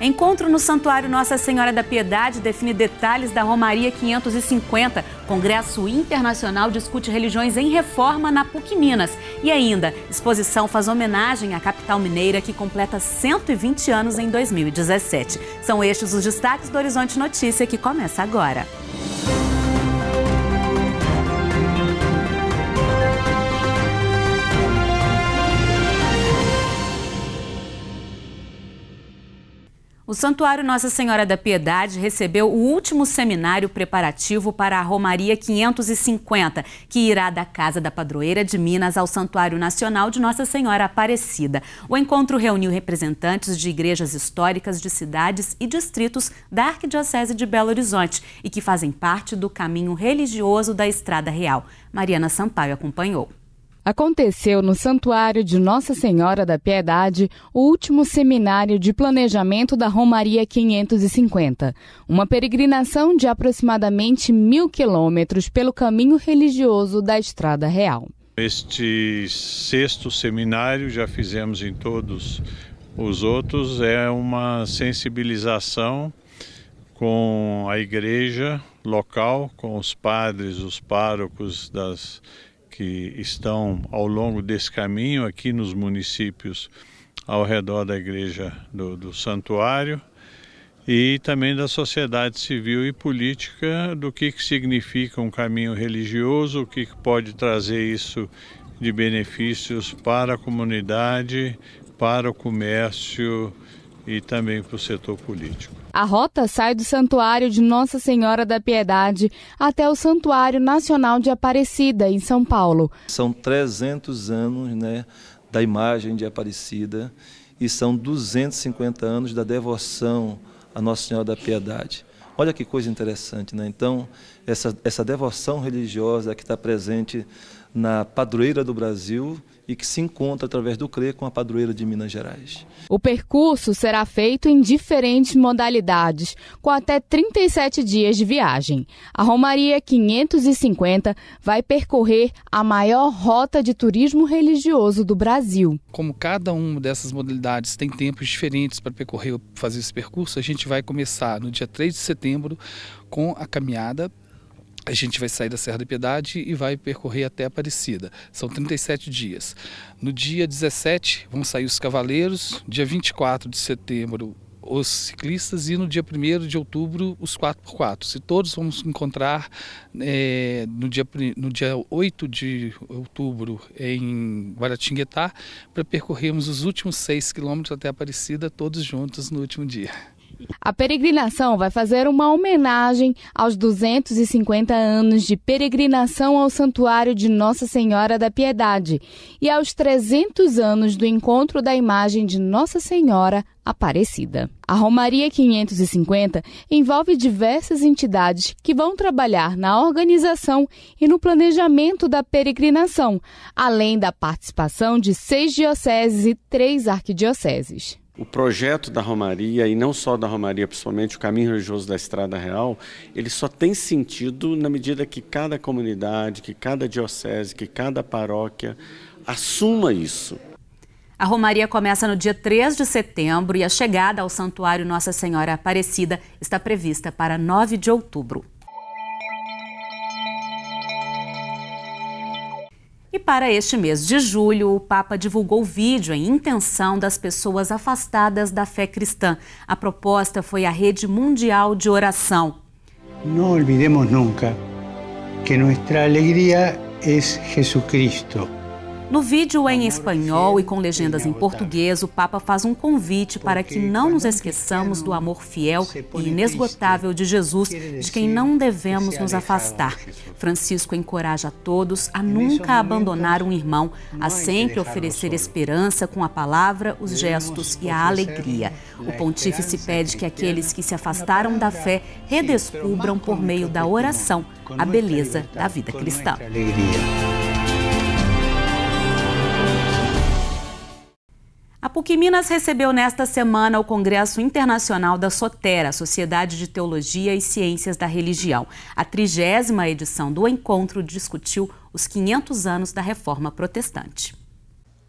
Encontro no Santuário Nossa Senhora da Piedade define detalhes da Romaria 550. Congresso Internacional discute religiões em reforma na PUC Minas. E ainda, exposição faz homenagem à capital mineira que completa 120 anos em 2017. São estes os destaques do Horizonte Notícia que começa agora. O Santuário Nossa Senhora da Piedade recebeu o último seminário preparativo para a Romaria 550, que irá da Casa da Padroeira de Minas ao Santuário Nacional de Nossa Senhora Aparecida. O encontro reuniu representantes de igrejas históricas de cidades e distritos da Arquidiocese de Belo Horizonte e que fazem parte do caminho religioso da Estrada Real. Mariana Sampaio acompanhou. Aconteceu no Santuário de Nossa Senhora da Piedade o último seminário de planejamento da Romaria 550, uma peregrinação de aproximadamente 1.000 quilômetros pelo caminho religioso da Estrada Real. Este 6º seminário, já fizemos em todos os outros, é uma sensibilização com a igreja local, com os padres, os párocos que estão ao longo desse caminho aqui nos municípios ao redor da igreja do santuário e também da sociedade civil e política do que significa um caminho religioso, o que pode trazer isso de benefícios para a comunidade, para o comércio e também para o setor político. A rota sai do Santuário de Nossa Senhora da Piedade até o Santuário Nacional de Aparecida, em São Paulo. São 300 anos, da imagem de Aparecida e são 250 anos da devoção a Nossa Senhora da Piedade. Olha que coisa interessante, Então, essa devoção religiosa que está presente na padroeira do Brasil e que se encontra através do CRE com a padroeira de Minas Gerais. O percurso será feito em diferentes modalidades, com até 37 dias de viagem. A Romaria 550 vai percorrer a maior rota de turismo religioso do Brasil. Como cada uma dessas modalidades tem tempos diferentes para fazer esse percurso, a gente vai começar no dia 3 de setembro com a caminhada. A gente vai sair da Serra da Piedade e vai percorrer até Aparecida. São 37 dias. No dia 17 vão sair os cavaleiros, dia 24 de setembro os ciclistas e no dia 1º de outubro os 4x4. Se todos vamos encontrar no dia 8 de outubro em Guaratinguetá para percorrermos os últimos 6 quilômetros até Aparecida, todos juntos no último dia. A peregrinação vai fazer uma homenagem aos 250 anos de peregrinação ao Santuário de Nossa Senhora da Piedade e aos 300 anos do encontro da imagem de Nossa Senhora Aparecida. A Romaria 550 envolve diversas entidades que vão trabalhar na organização e no planejamento da peregrinação, além da participação de 6 dioceses e 3 arquidioceses. O projeto da Romaria, e não só da Romaria, principalmente o caminho religioso da Estrada Real, ele só tem sentido na medida que cada comunidade, que cada diocese, que cada paróquia assuma isso. A Romaria começa no dia 3 de setembro e a chegada ao Santuário Nossa Senhora Aparecida está prevista para 9 de outubro. E para este mês de julho, o Papa divulgou vídeo em intenção das pessoas afastadas da fé cristã. A proposta foi a Rede Mundial de Oração. Não olvidemos nunca que nossa alegria é Jesucristo. No vídeo em espanhol e com legendas em português, o Papa faz um convite para que não nos esqueçamos do amor fiel e inesgotável de Jesus, de quem não devemos nos afastar. Francisco encoraja a todos a nunca abandonar um irmão, a sempre oferecer esperança com a palavra, os gestos e a alegria. O pontífice pede que aqueles que se afastaram da fé redescubram por meio da oração a beleza da vida cristã. A PUC Minas recebeu nesta semana o Congresso Internacional da Sotera, Sociedade de Teologia e Ciências da Religião. A 30ª edição do encontro discutiu os 500 anos da Reforma Protestante.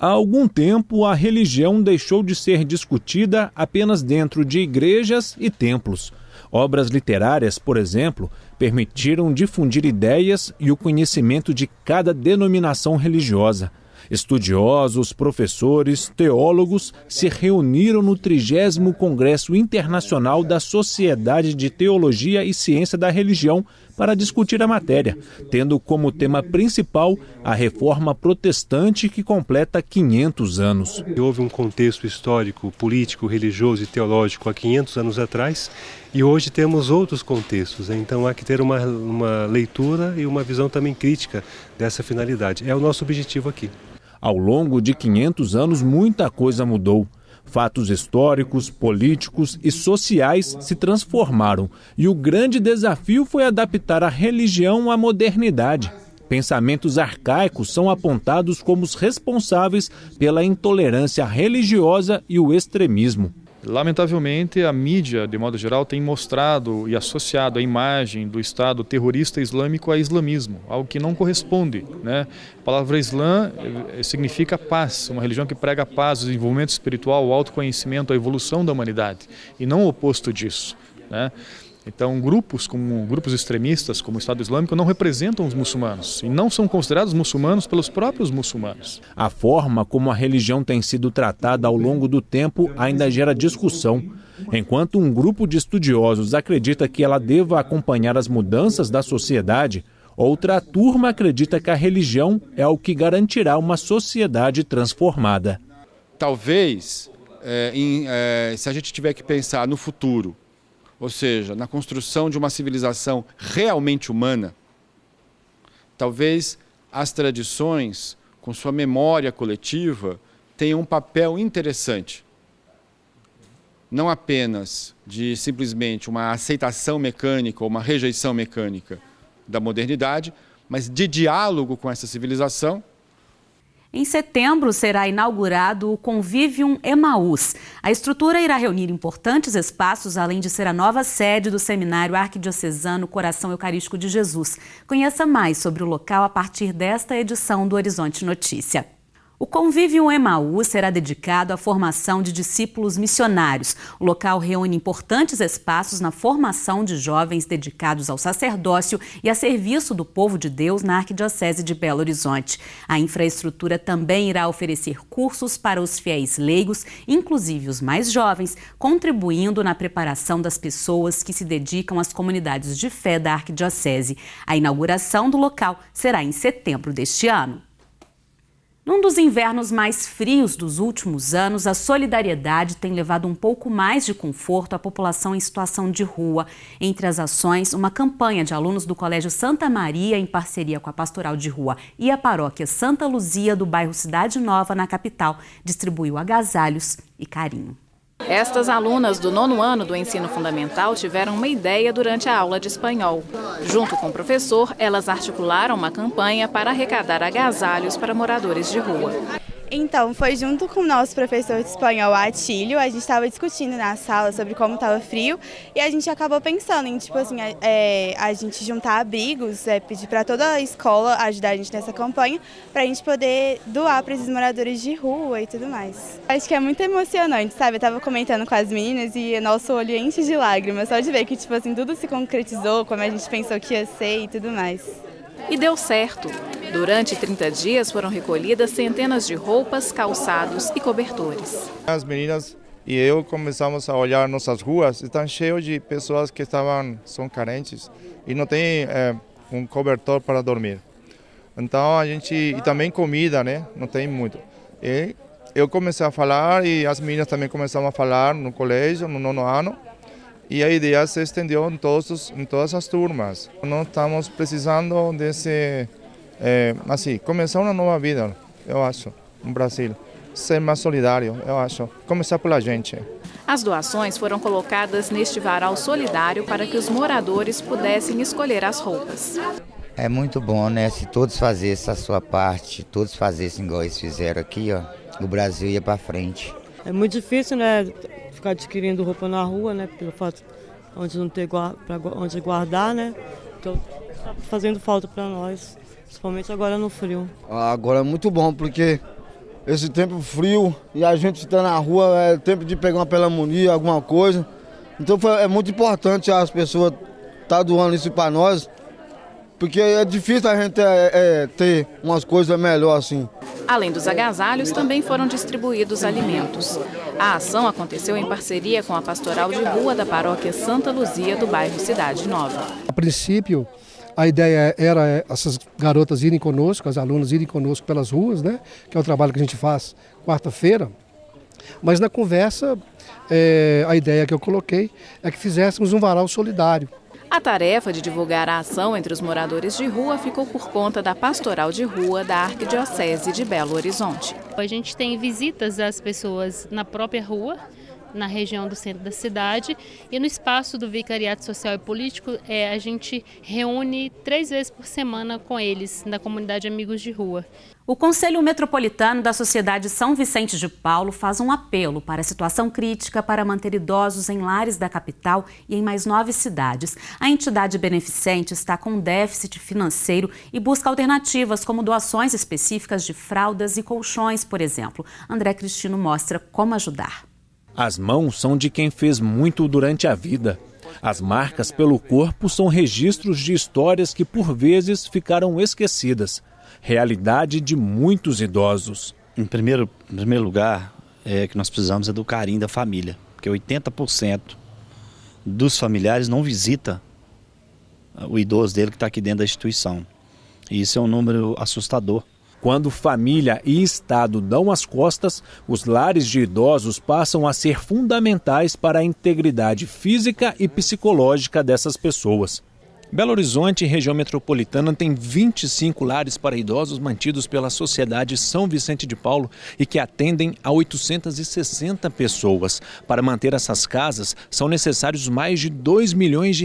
Há algum tempo, a religião deixou de ser discutida apenas dentro de igrejas e templos. Obras literárias, por exemplo, permitiram difundir ideias e o conhecimento de cada denominação religiosa. Estudiosos, professores, teólogos se reuniram no 30º Congresso Internacional da Sociedade de Teologia e Ciência da Religião para discutir a matéria, tendo como tema principal a reforma protestante que completa 500 anos. Houve um contexto histórico, político, religioso e teológico há 500 anos atrás e hoje temos outros contextos, então há que ter uma leitura e uma visão também crítica dessa finalidade. É o nosso objetivo aqui. Ao longo de 500 anos, muita coisa mudou. Fatos históricos, políticos e sociais se transformaram e o grande desafio foi adaptar a religião à modernidade. Pensamentos arcaicos são apontados como os responsáveis pela intolerância religiosa e o extremismo. Lamentavelmente, a mídia, de modo geral, tem mostrado e associado a imagem do Estado terrorista islâmico a islamismo, algo que não corresponde, né? A palavra Islã significa paz, uma religião que prega a paz, o desenvolvimento espiritual, o autoconhecimento, a evolução da humanidade, e não o oposto disso, né? Então, grupos extremistas, como o Estado Islâmico, não representam os muçulmanos e não são considerados muçulmanos pelos próprios muçulmanos. A forma como a religião tem sido tratada ao longo do tempo ainda gera discussão. Enquanto um grupo de estudiosos acredita que ela deva acompanhar as mudanças da sociedade, outra turma acredita que a religião é o que garantirá uma sociedade transformada. Talvez, se a gente tiver que pensar no futuro, ou seja, na construção de uma civilização realmente humana, talvez as tradições, com sua memória coletiva, tenham um papel interessante. Não apenas de simplesmente uma aceitação mecânica ou uma rejeição mecânica da modernidade, mas de diálogo com essa civilização. Em setembro será inaugurado o Convivium Emaús. A estrutura irá reunir importantes espaços, além de ser a nova sede do Seminário Arquidiocesano Coração Eucarístico de Jesus. Conheça mais sobre o local a partir desta edição do Horizonte Notícia. O Convivium Emaús será dedicado à formação de discípulos missionários. O local reúne importantes espaços na formação de jovens dedicados ao sacerdócio e a serviço do povo de Deus na Arquidiocese de Belo Horizonte. A infraestrutura também irá oferecer cursos para os fiéis leigos, inclusive os mais jovens, contribuindo na preparação das pessoas que se dedicam às comunidades de fé da Arquidiocese. A inauguração do local será em setembro deste ano. Num dos invernos mais frios dos últimos anos, a solidariedade tem levado um pouco mais de conforto à população em situação de rua. Entre as ações, uma campanha de alunos do Colégio Santa Maria, em parceria com a Pastoral de Rua e a Paróquia Santa Luzia, do bairro Cidade Nova, na capital, distribuiu agasalhos e carinho. Estas alunas do 9º ano do ensino fundamental tiveram uma ideia durante a aula de espanhol. Junto com o professor, elas articularam uma campanha para arrecadar agasalhos para moradores de rua. Então, foi junto com o nosso professor de espanhol, Atílio, a gente estava discutindo na sala sobre como estava frio e a gente acabou pensando em, a gente juntar abrigos, pedir para toda a escola ajudar a gente nessa campanha, para a gente poder doar para esses moradores de rua e tudo mais. Acho que é muito emocionante, sabe? Eu estava comentando com as meninas e nosso olho enche de lágrimas, só de ver que, tudo se concretizou, como a gente pensou que ia ser e tudo mais. E deu certo. Durante 30 dias foram recolhidas centenas de roupas, calçados e cobertores. As meninas e eu começamos a olhar nossas ruas, estão cheias de pessoas que são carentes e não tem um cobertor para dormir. Então e também comida, né? Não tem muito. E eu comecei a falar e as meninas também começaram a falar no colégio, no 9º ano. E a ideia se estendeu em todas as turmas. Nós estamos precisando começar uma nova vida, eu acho, no Brasil. Ser mais solidário, eu acho. Começar pela gente. As doações foram colocadas neste varal solidário para que os moradores pudessem escolher as roupas. É muito bom, né? Se todos fizessem a sua parte, todos fizessem igual eles fizeram aqui, ó, o Brasil ia para frente. É muito difícil, né? Ficar adquirindo roupa na rua, né? Pelo fato de não ter onde guardar, né? Então está fazendo falta para nós, principalmente agora no frio. Agora é muito bom, porque esse tempo frio e a gente está na rua, é tempo de pegar uma pneumonia, alguma coisa. Então é muito importante as pessoas estar doando isso para nós, porque é difícil a gente ter umas coisas melhores assim. Além dos agasalhos, também foram distribuídos alimentos. A ação aconteceu em parceria com a Pastoral de Rua da Paróquia Santa Luzia, do bairro Cidade Nova. A princípio, a ideia era essas garotas irem conosco, as alunas irem conosco pelas ruas, né? Que é o trabalho que a gente faz quarta-feira. Mas na conversa, a ideia que eu coloquei é que fizéssemos um varal solidário. A tarefa de divulgar a ação entre os moradores de rua ficou por conta da Pastoral de Rua da Arquidiocese de Belo Horizonte. A gente tem visitas às pessoas na própria rua, na região do centro da cidade, e no espaço do Vicariato Social e Político a gente reúne 3 vezes por semana com eles, na comunidade Amigos de Rua. O Conselho Metropolitano da Sociedade São Vicente de Paulo faz um apelo para a situação crítica para manter idosos em lares da capital e em mais 9 cidades. A entidade beneficente está com déficit financeiro e busca alternativas como doações específicas de fraldas e colchões, por exemplo. André Cristino mostra como ajudar. As mãos são de quem fez muito durante a vida. As marcas pelo corpo são registros de histórias que por vezes ficaram esquecidas. Realidade de muitos idosos. Em primeiro lugar, que nós precisamos é do carinho da família, porque 80% dos familiares não visita o idoso dele que está aqui dentro da instituição. E isso é um número assustador. Quando família e Estado dão as costas, os lares de idosos passam a ser fundamentais para a integridade física e psicológica dessas pessoas. Belo Horizonte, região metropolitana, tem 25 lares para idosos mantidos pela Sociedade São Vicente de Paulo e que atendem a 860 pessoas. Para manter essas casas, são necessários mais de R$2 milhões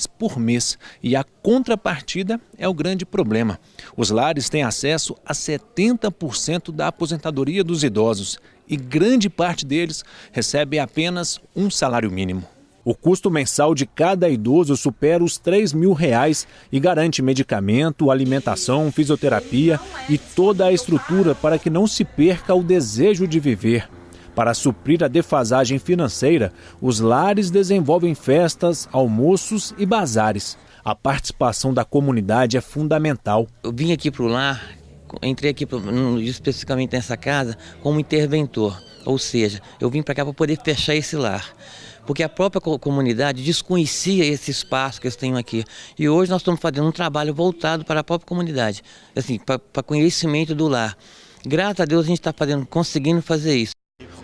por mês. E a contrapartida é o grande problema. Os lares têm acesso a 70% da aposentadoria dos idosos e grande parte deles recebe apenas um salário mínimo. O custo mensal de cada idoso supera os R$3 mil e garante medicamento, alimentação, fisioterapia e toda a estrutura para que não se perca o desejo de viver. Para suprir a defasagem financeira, os lares desenvolvem festas, almoços e bazares. A participação da comunidade é fundamental. Eu vim aqui para o lar, entrei aqui especificamente nessa casa como interventor, ou seja, eu vim para cá para poder fechar esse lar. Porque a própria comunidade desconhecia esse espaço que eles têm aqui. E hoje nós estamos fazendo um trabalho voltado para a própria comunidade, assim, para conhecimento do lar. Graças a Deus a gente está conseguindo fazer isso.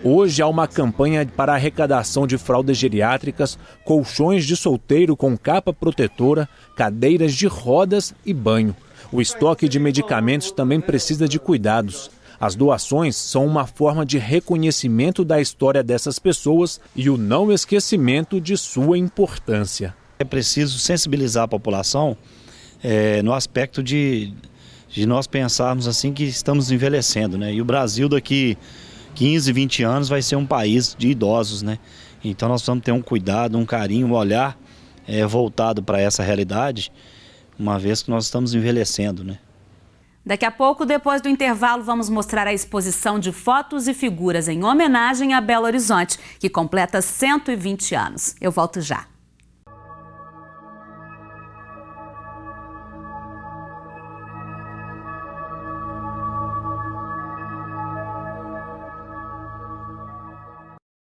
Hoje há uma campanha para arrecadação de fraldas geriátricas, colchões de solteiro com capa protetora, cadeiras de rodas e banho. O estoque de medicamentos também precisa de cuidados. As doações são uma forma de reconhecimento da história dessas pessoas e o não esquecimento de sua importância. É preciso sensibilizar a população no aspecto de nós pensarmos assim que estamos envelhecendo, né? E o Brasil daqui 15, 20 anos vai ser um país de idosos, né? Então nós precisamos ter um cuidado, um carinho, um olhar voltado para essa realidade, uma vez que nós estamos envelhecendo, né? Daqui a pouco, depois do intervalo, vamos mostrar a exposição de fotos e figuras em homenagem a Belo Horizonte, que completa 120 anos. Eu volto já.